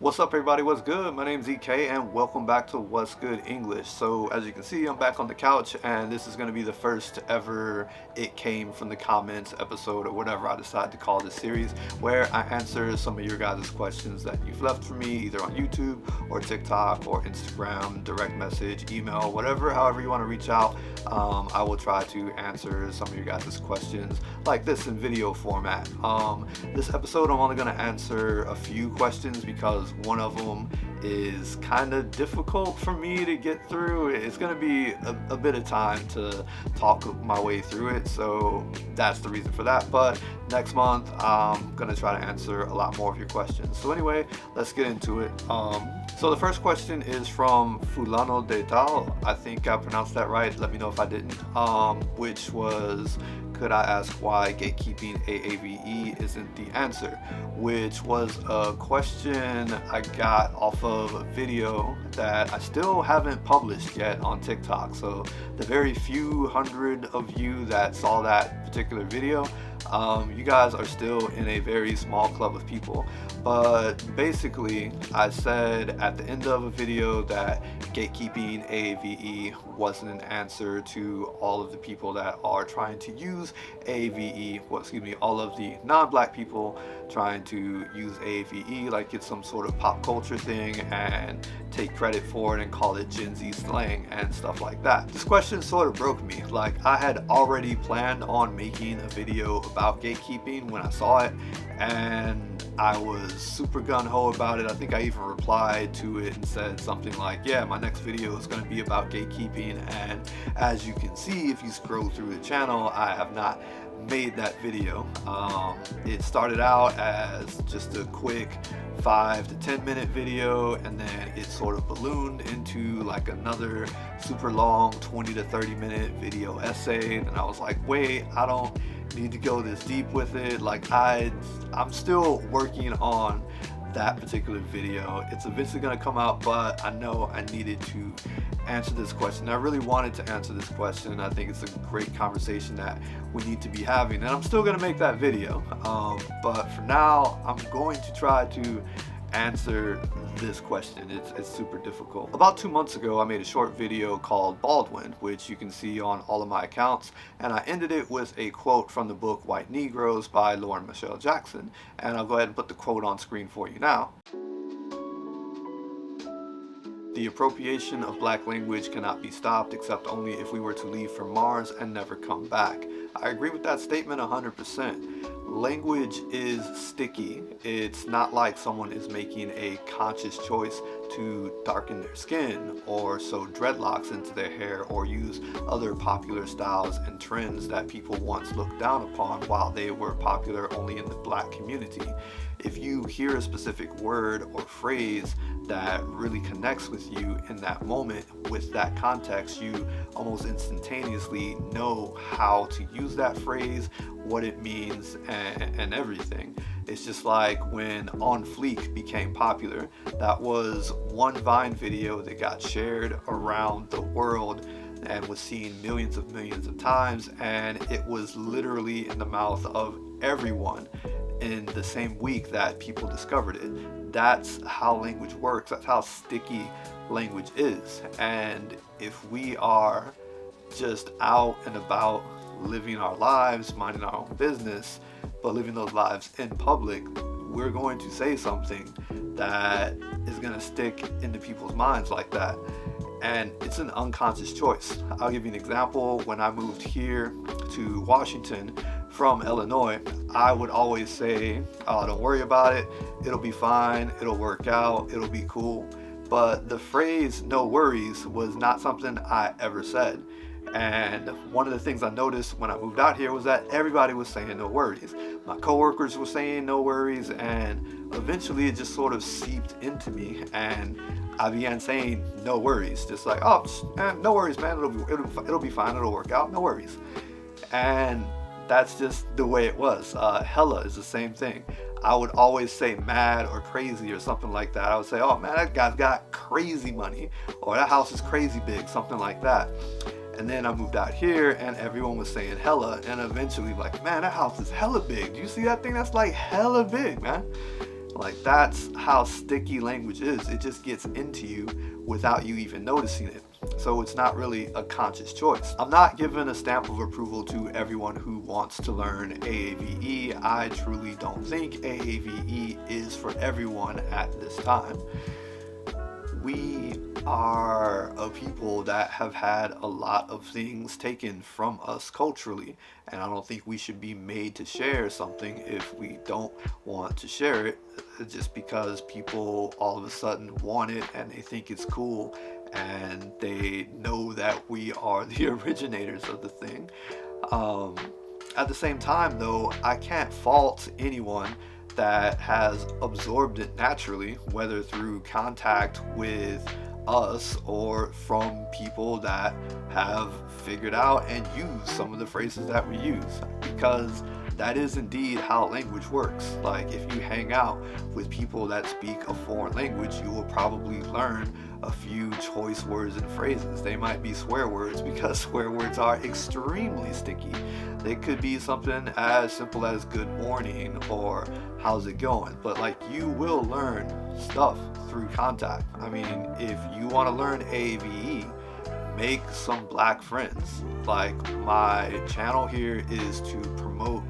What's up everybody, what's good? My name's EK and welcome back to What's Good English. So as you can see, I'm back on the couch and this is going to be the first ever It Came From The Comments episode, or whatever I decide to call this series, where I answer some of your guys' questions that you've left for me either on YouTube or TikTok or Instagram, direct message, email, whatever, however you want to reach out. I will try to answer some of your guys' questions like this in video format. This episode I'm only going to answer a few questions because one of them is kind of difficult for me to get through. It's going to be a bit of time to talk my way through it, so that's the reason for that. But next month I'm going to try to answer a lot more of your questions. So anyway, let's get into it. So the first question is from Fulano de Tal. I think I pronounced that right. Let me know if I didn't. Which was, could I ask why Gatekeeping Aave isn't the answer? Which was a question I got off of a video that I still haven't published yet on TikTok. So the very few hundred of you that saw that particular video, you guys are still in a very small club of people. But basically, I said at the end of a video that Gatekeeping Aave wasn't an answer to all of the people that are trying to use Aave, all of the non-black people trying to use Aave like it's some sort of pop culture thing and take credit for it and call it Gen Z slang and stuff like that. This question sort of broke me. Like, I had already planned on making a video about gatekeeping when I saw it, and I was super gung-ho about it. I think I even replied to it and said something like, yeah, my next video is going to be about gatekeeping. And as you can see, if you scroll through the channel, I have not made that video. It started out as just a quick 5 to 10 minute video, and then it sort of ballooned into like another super long 20 to 30 minute video essay. And I was like, wait, I don't need to go this deep with it. Like, I'm still working on that particular video. It's eventually going to come out, but I know I needed to answer this question. I really wanted to answer this question. I think it's a great conversation that we need to be having, and I'm still going to make that video. But for now, I'm going to try to answer this question. It's super difficult. About 2 months ago, I made a short video called Baldwin, which you can see on all of my accounts, and I ended it with a quote from the book White Negroes by Lauren Michelle Jackson, and I'll go ahead and put the quote on screen for you now. The appropriation of black language cannot be stopped except only if we were to leave for Mars and never come back. I agree with that statement 100%. Language is sticky. It's not like someone is making a conscious choice to darken their skin or sew dreadlocks into their hair or use other popular styles and trends that people once looked down upon while they were popular only in the black community. If you hear a specific word or phrase that really connects with you in that moment with that context, you almost instantaneously know how to use that phrase, what it means, and everything. It's just like when On Fleek became popular. That was one Vine video that got shared around the world and was seen millions of times, and it was literally in the mouth of everyone in the same week that people discovered it. That's how language works. That's how sticky language is. And if we are just out and about living our lives, minding our own business, but living those lives in public, we're going to say something that is going to stick into people's minds like that. And it's an unconscious choice. I'll give you an example. When I moved here to Washington from Illinois, I would always say, oh, don't worry about it. It'll be fine. It'll work out. It'll be cool. But the phrase no worries was not something I ever said. And one of the things I noticed when I moved out here was that everybody was saying no worries. My coworkers were saying no worries, and eventually it just sort of seeped into me, and I began saying no worries, just like, oh, no worries, man, it'll be fine, it'll work out, no worries. And that's just the way it was. Hella is the same thing. I would always say mad or crazy or something like that. I would say, oh man, that guy's got crazy money, or that house is crazy big, something like that. And then I moved out here and everyone was saying hella, and eventually like, man, that house is hella big. Do you see that thing? That's like hella big, man. Like, that's how sticky language is. It just gets into you without you even noticing it. So it's not really a conscious choice. I'm not giving a stamp of approval to everyone who wants to learn AAVE. I truly don't think AAVE is for everyone at this time. We are a people that have had a lot of things taken from us culturally, and I don't think we should be made to share something if we don't want to share it just because people all of a sudden want it and they think it's cool and they know that we are the originators of the thing. At the same time though, I can't fault anyone that has absorbed it naturally, whether through contact with us or from people that have figured out and used some of the phrases that we use, because that is indeed how language works. Like, if you hang out with people that speak a foreign language, you will probably learn a few choice words and phrases. They might be swear words because swear words are extremely sticky. They could be something as simple as good morning or how's it going, but like, you will learn stuff through contact. I mean, if you want to learn AAVE, make some black friends. Like, my channel here is to promote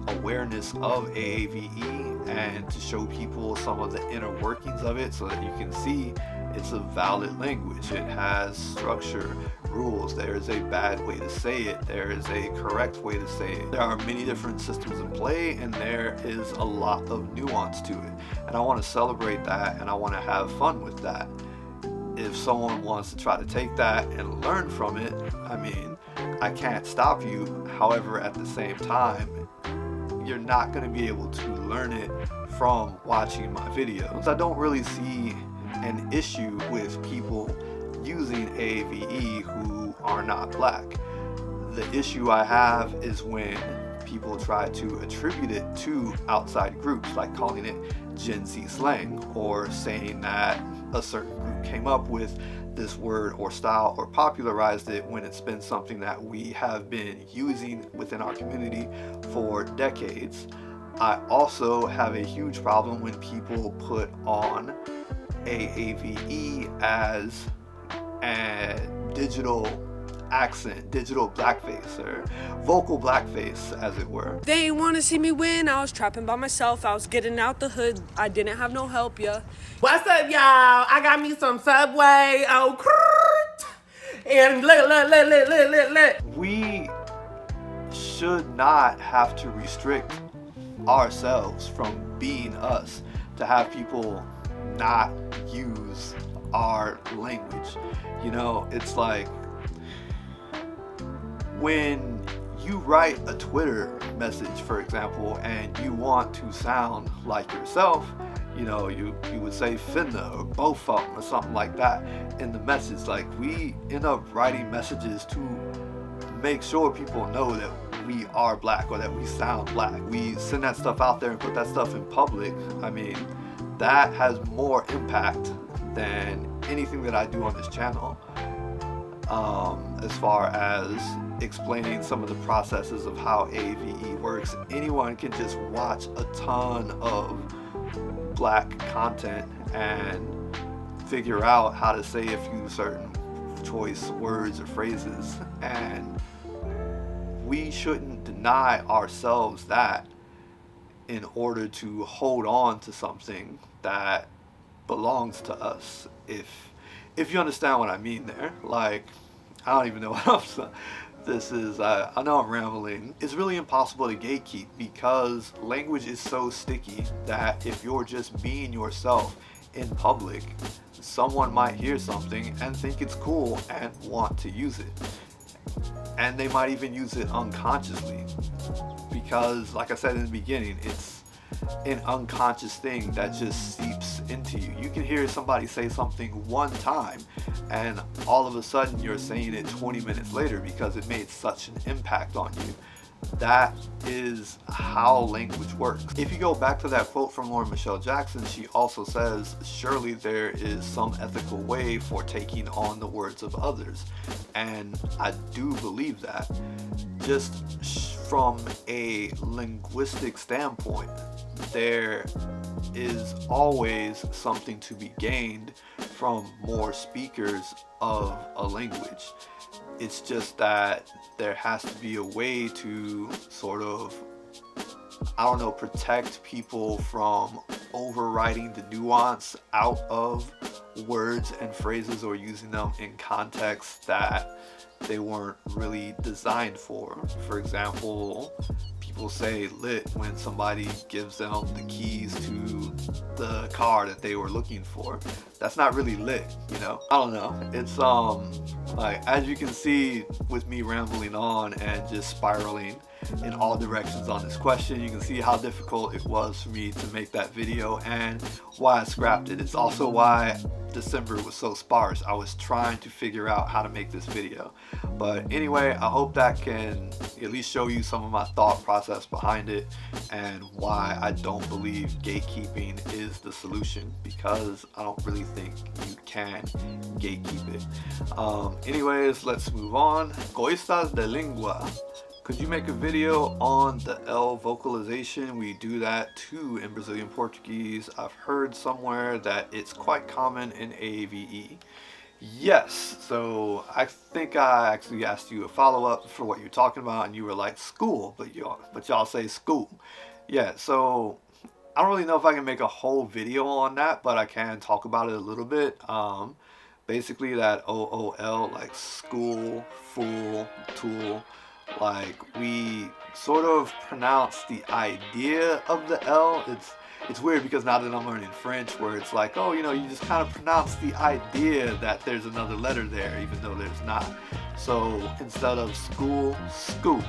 awareness of AAVE and to show people some of the inner workings of it so that you can see it's a valid language. It has structure, rules. There is a bad way to say it. There is a correct way to say it. There are many different systems in play, and there is a lot of nuance to it. And I want to celebrate that, and I want to have fun with that. If someone wants to try to take that and learn from it, I mean, I can't stop you. However, at the same time, you're not going to be able to learn it from watching my videos. I don't really see an issue with people using AAVE who are not black. The issue I have is when people try to attribute it to outside groups, like calling it Gen Z slang, or saying that a certain group came up with this word or style or popularized it when it's been something that we have been using within our community for decades. I also have a huge problem when people put on AAVE as a digital accent, digital blackface, or vocal blackface, as it were. They ain't wanna see me win. I was trapping by myself. I was getting out the hood. I didn't have no help, yeah. What's up, y'all? I got me some Subway. Oh, and look. We should not have to restrict ourselves from being us to have people not use our language. You know, it's like when you write a Twitter message, for example, and you want to sound like yourself, you know, you would say finna or both of them or something like that in the message. Like, we end up writing messages to make sure people know that we are black or that we sound black. We send that stuff out there and put that stuff in public. I mean, that has more impact than anything that I do on this channel, as far as explaining some of the processes of how AAVE works. Anyone can just watch a ton of black content and figure out how to say a few certain choice words or phrases, and we shouldn't deny ourselves that in order to hold on to something that belongs to us. If you understand what I mean there. Like, I don't even know what I'm saying. This is, I know I'm rambling. It's really impossible to gatekeep because language is so sticky that if you're just being yourself in public, someone might hear something and think it's cool and want to use it. And they might even use it unconsciously because, like I said in the beginning, it's an unconscious thing that just seeps into you. You can hear somebody say something one time and all of a sudden you're saying it 20 minutes later because it made such an impact on you. That is how language works. If you go back to that quote from Lauren Michelle Jackson, she also says, surely there is some ethical way for taking on the words of others. And I do believe that. Just from a linguistic standpoint, there is always something to be gained from more speakers of a language. It's just that there has to be a way to sort of, I don't know, protect people from overriding the nuance out of words and phrases or using them in contexts that they weren't really designed for. For example, people say lit when somebody gives them the keys to the car that they were looking for. That's not really lit, you know? I don't know. It's like, as you can see with me rambling on and just spiraling in all directions on this question, you can see how difficult it was for me to make that video and why I scrapped it. It's also why December was so sparse. I was trying to figure out how to make this video. But anyway, I hope that can at least show you some of my thought process behind it and why I don't believe gatekeeping is the solution, because I don't really think you can gatekeep it. Anyways, let's move on. Coisas de lingua. Could you make a video on the L vocalization? We do that too in Brazilian Portuguese. I've heard somewhere that it's quite common in AAVE. Yes, so I think I actually asked you a follow-up for what you're talking about, and you were like school, but y'all say school. Yeah, so I don't really know if I can make a whole video on that, but I can talk about it a little bit. Basically that OOL, like school, fool, tool, like we sort of pronounce the idea of the L. It's weird because now that I'm learning French, where it's like, oh, you know, you just kind of pronounce the idea that there's another letter there, even though there's not. So instead of school, scoop,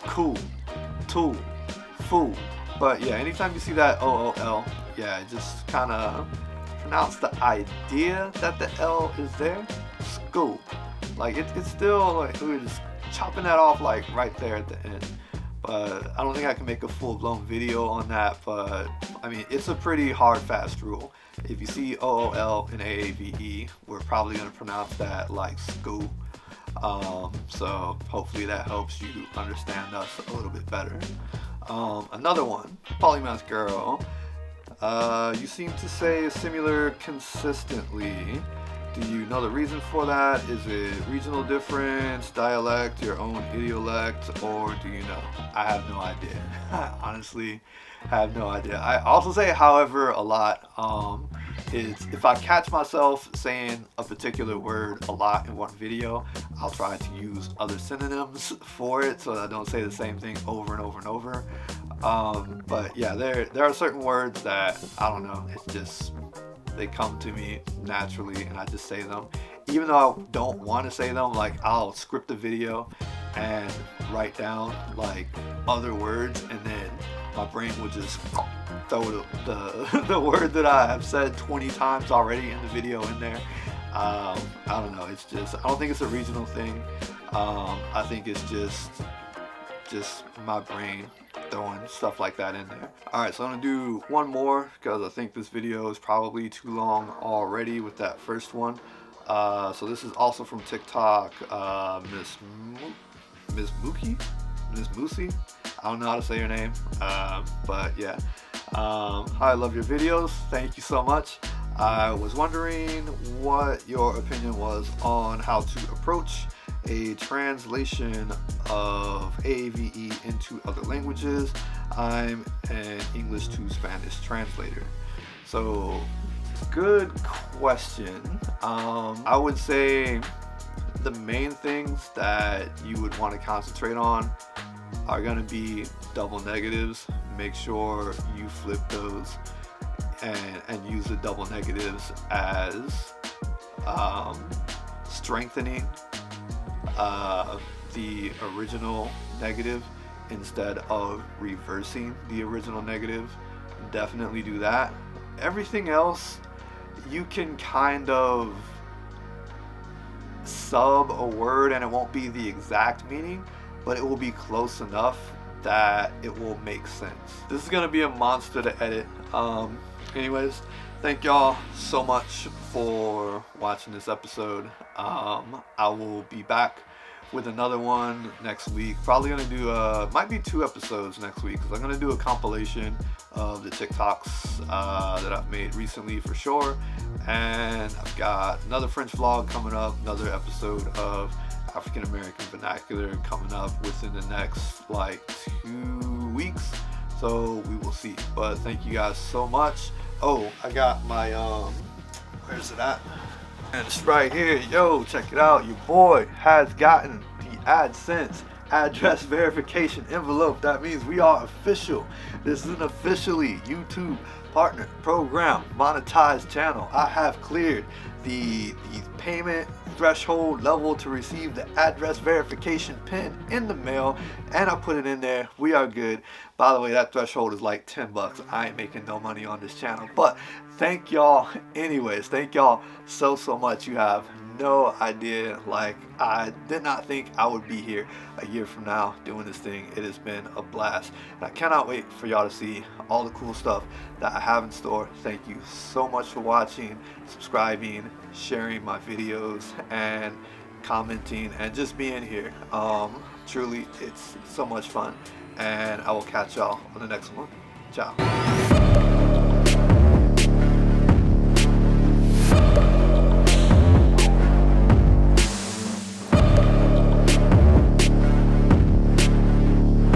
cool, tool, fool. But yeah, anytime you see that OOL, yeah, just kind of pronounce the idea that the L is there, scoop. Like it's still like we're just chopping that off like right there at the end. But I don't think I can make a full-blown video on that, but I mean, it's a pretty hard, fast rule. If you see OOL in AAVE, we're probably going to pronounce that like school. So hopefully that helps you understand us a little bit better. Another one, Polymath Girl. You seem to say similar consistently. Do you know the reason for that? Is it regional difference, dialect, your own idiolect, or do you know? I have no idea. I honestly have no idea. I also say however a lot. Is if I catch myself saying a particular word a lot in one video, I'll try to use other synonyms for it so that I don't say the same thing over and over and over. But yeah, there are certain words that, I don't know, it's just, they come to me naturally and I just say them. Even though I don't want to say them, like I'll script a video and write down like other words, and then my brain will just throw the word that I have said 20 times already in the video in there. I don't know, it's just, I don't think it's a regional thing. I think it's just my brain throwing stuff like that in there. Alright, so I'm gonna do one more because I think this video is probably too long already with that first one. So this is also from TikTok, Miss Moosie. I don't know how to say your name, but yeah. Hi, I love your videos. Thank you so much. I was wondering what your opinion was on how to approach a translation of AAVE into other languages. I'm an English to Spanish translator. So, good question. I would say the main things that you would want to concentrate on are going to be double negatives. Make sure you flip those and use the double negatives as strengthening the original negative instead of reversing the original negative. Definitely do that. Everything else you can kind of sub a word and it won't be the exact meaning, but it will be close enough that it will make sense. This is gonna be a monster to edit. Anyways, thank y'all so much for watching this episode. I will be back with another one next week. Probably gonna do might be 2 episodes next week, because I'm gonna do a compilation of the TikToks that I've made recently for sure. And I've got another French vlog coming up, another episode of African American vernacular coming up within the next like 2 weeks. So we will see. But thank you guys so much. Oh, I got my where's it at? And it's right here. Yo, check it out. Your boy has gotten the AdSense address verification envelope. That means we are official. This is an officially YouTube partner program monetized channel. I have cleared the payment threshold level to receive the address verification pin in the mail, and I put it in there. We are good. By the way, that threshold is like $10. I ain't making no money on this channel, but thank y'all anyways. Thank y'all so much. You have no idea. Like, I did not think I would be here a year from now doing this thing. It has been a blast, and I cannot wait for y'all to see all the cool stuff that I have in store. Thank you so much for watching, subscribing, sharing my videos, and commenting, and just being here. Truly, it's so much fun, and I will catch y'all on the next one. Ciao.